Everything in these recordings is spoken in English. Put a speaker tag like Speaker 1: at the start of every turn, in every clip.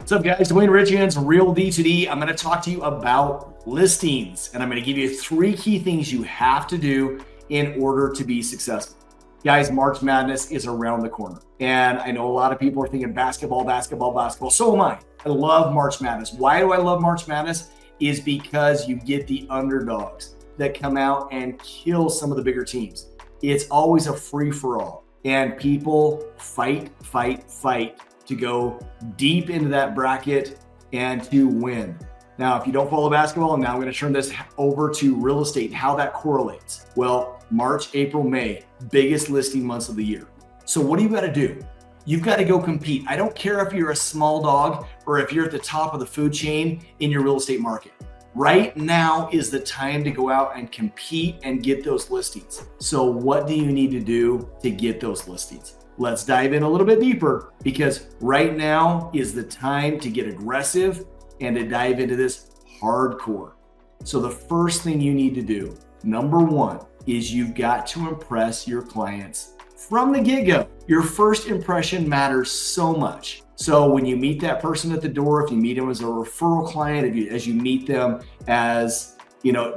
Speaker 1: What's up, guys? Dwayne Richens, Real D2D. I'm going to talk to you about listings, and I'm going to give you 3 key things you have to do in order to be successful. Guys, March Madness is around the corner, and I know a lot of people are thinking basketball. So am I. I love March Madness. Why do I love March Madness? Is because you get the underdogs that come out and kill some of the bigger teams. It's always a free-for-all, and people fight to go deep into that bracket and to win. Now, if you don't follow basketball, now I'm going to turn this over to real estate and how that correlates. Well, March, April, May, biggest listing months of the year. So what do you got to do? You've got to go compete. I don't care if you're a small dog or if you're at the top of the food chain in your real estate market. Right now is the time to go out and compete and get those listings. So what do you need to do to get those listings? Let's dive in a little bit deeper, because right now is the time to get aggressive and to dive into this hardcore. So the first thing you need to do, number 1, is you've got to impress your clients from the get-go. Your first impression matters so much. So when you meet that person at the door, if you meet them as a referral client, as you meet them as,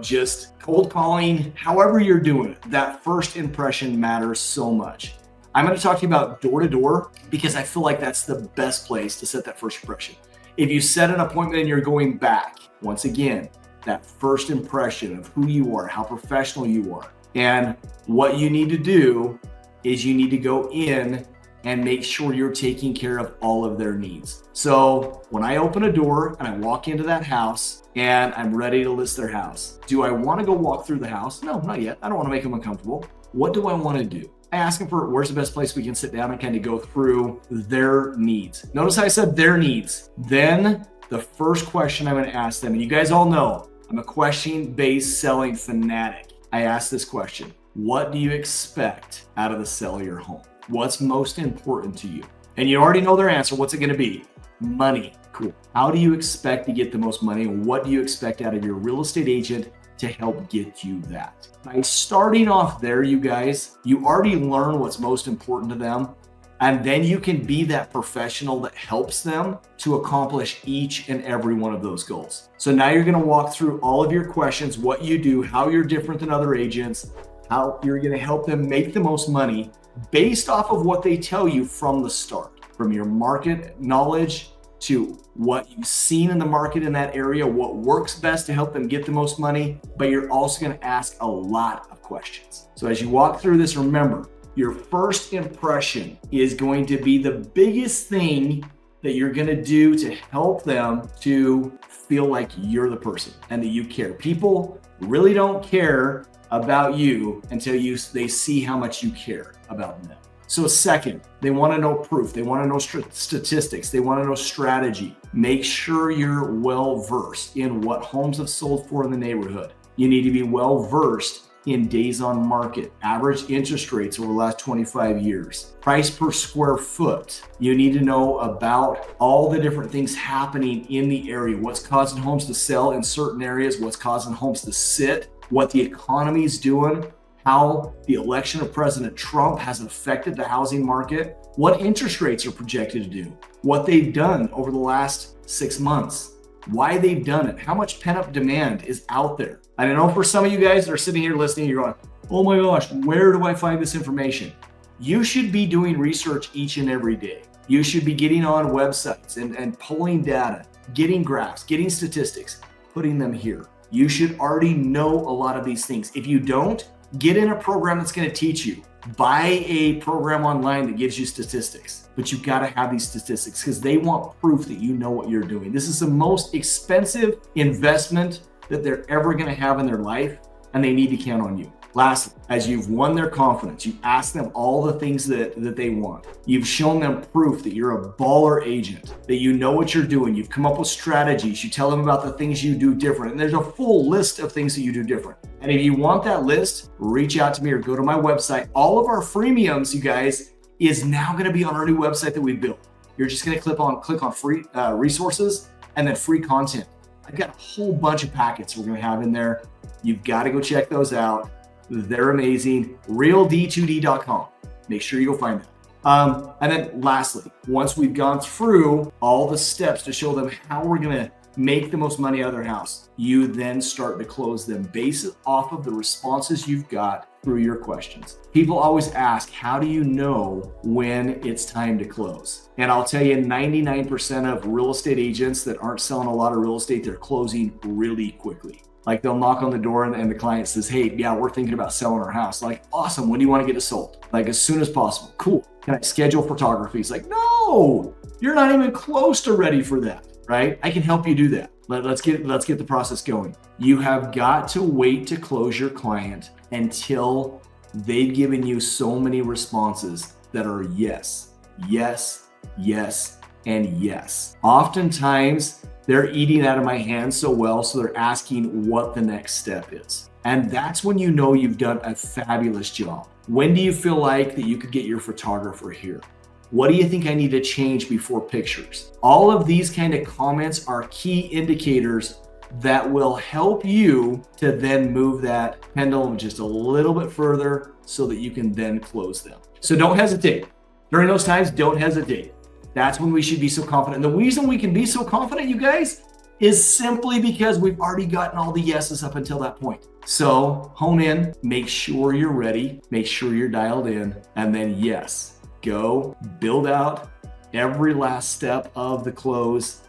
Speaker 1: just cold calling, however you're doing it, that first impression matters so much. I'm going to talk to you about door-to-door because I feel like that's the best place to set that first impression. If you set an appointment and you're going back, once again, that first impression of who you are, how professional you are, and what you need to do is you need to go in and make sure you're taking care of all of their needs. So when I open a door and I walk into that house and I'm ready to list their house, do I want to go walk through the house? No, not yet. I don't want to make them uncomfortable. What do I want to do? I ask them for where's the best place we can sit down and kind of go through their needs. Notice how I said their needs. Then the first question I'm going to ask them, and you guys all know I'm a question-based selling fanatic. I ask this question: what do you expect out of the sale of your home? What's most important to you? And you already know their answer. What's it going to be? Money. Cool. How do you expect to get the most money? And what do you expect out of your real estate agent to help get you that? By starting off there, you guys, you already learn what's most important to them. And then you can be that professional that helps them to accomplish each and every one of those goals. So now you're going to walk through all of your questions, what you do, how you're different than other agents, how you're going to help them make the most money based off of what they tell you from the start, from your market knowledge to what you've seen in the market in that area, what works best to help them get the most money, but you're also going to ask a lot of questions. So as you walk through this, remember, your first impression is going to be the biggest thing that you're going to do to help them to feel like you're the person and that you care. People really don't care about you until they see how much you care about them. So second, they want to know proof. They want to know statistics. They want to know strategy. Make sure you're well-versed in what homes have sold for in the neighborhood. You need to be well-versed in days on market, average interest rates over the last 25 years, price per square foot. You need to know about all the different things happening in the area, what's causing homes to sell in certain areas, what's causing homes to sit, what the economy is doing, how the election of President Trump has affected the housing market, what interest rates are projected to do, what they've done over the last 6 months, why they've done it, how much pent-up demand is out there. I don't know, for some of you guys that are sitting here listening, you're going, oh my gosh, where do I find this information? You should be doing research each and every day. You should be getting on websites and pulling data, getting graphs, getting statistics, putting them here. You should already know a lot of these things. If you don't, get in a program that's going to teach you. Buy a program online that gives you statistics, but you've got to have these statistics because they want proof that you know what you're doing. This is the most expensive investment that they're ever going to have in their life, and they need to count on you. Lastly, as you've won their confidence, you ask them all the things that they want. You've shown them proof that you're a baller agent, that you know what you're doing. You've come up with strategies. You tell them about the things you do different. And there's a full list of things that you do different. And if you want that list, reach out to me or go to my website. All of our freemiums, you guys, is now going to be on our new website that we built. You're just going to click on free resources and then free content. I've got a whole bunch of packets we're going to have in there. You've got to go check those out. They're amazing. RealD2D.com. Make sure you go find them. And then lastly, once we've gone through all the steps to show them how we're going to make the most money out of their house, you then start to close them based off of the responses you've got through your questions. People always ask, how do you know when it's time to close? And I'll tell you, 99% of real estate agents that aren't selling a lot of real estate, they're closing really quickly. Like they'll knock on the door and the client says, hey, yeah, we're thinking about selling our house. Like, awesome. When do you want to get it sold? Like as soon as possible. Cool. Can I schedule photography? It's like, no, you're not even close to ready for that, right? I can help you do that. Let's get the process going. You have got to wait to close your client until they've given you so many responses that are yes, yes, yes, and yes. Oftentimes, they're eating out of my hands so well, so they're asking what the next step is. And that's when you know you've done a fabulous job. When do you feel like that you could get your photographer here? What do you think I need to change before pictures? All of these kind of comments are key indicators that will help you to then move that pendulum just a little bit further so that you can then close them. So don't hesitate. During those times, don't hesitate. That's when we should be so confident. And the reason we can be so confident, you guys, is simply because we've already gotten all the yeses up until that point. So hone in, make sure you're ready, make sure you're dialed in, and then yes, go build out every last step of the close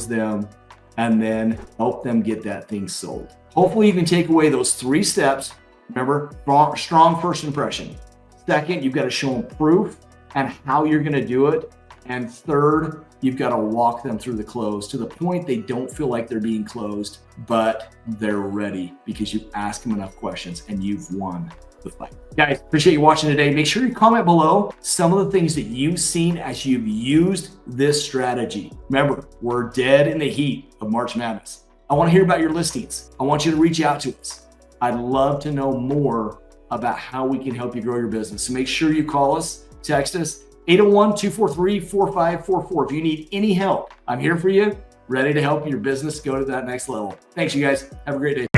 Speaker 1: them, and then help them get that thing sold. Hopefully you can take away those 3 steps. Remember, strong first impression. Second, you've got to show them proof and how you're going to do it. And third, you've got to walk them through the close to the point they don't feel like they're being closed, but they're ready because you've asked them enough questions and you've won the fight. Guys, appreciate you watching today. Make sure you comment below some of the things that you've seen as you've used this strategy. Remember, we're dead in the heat of March Madness. I want to hear about your listings. I want you to reach out to us. I'd love to know more about how we can help you grow your business. So make sure you call us, text us, 801-243-4544. If you need any help, I'm here for you, ready to help your business go to that next level. Thanks, you guys. Have a great day.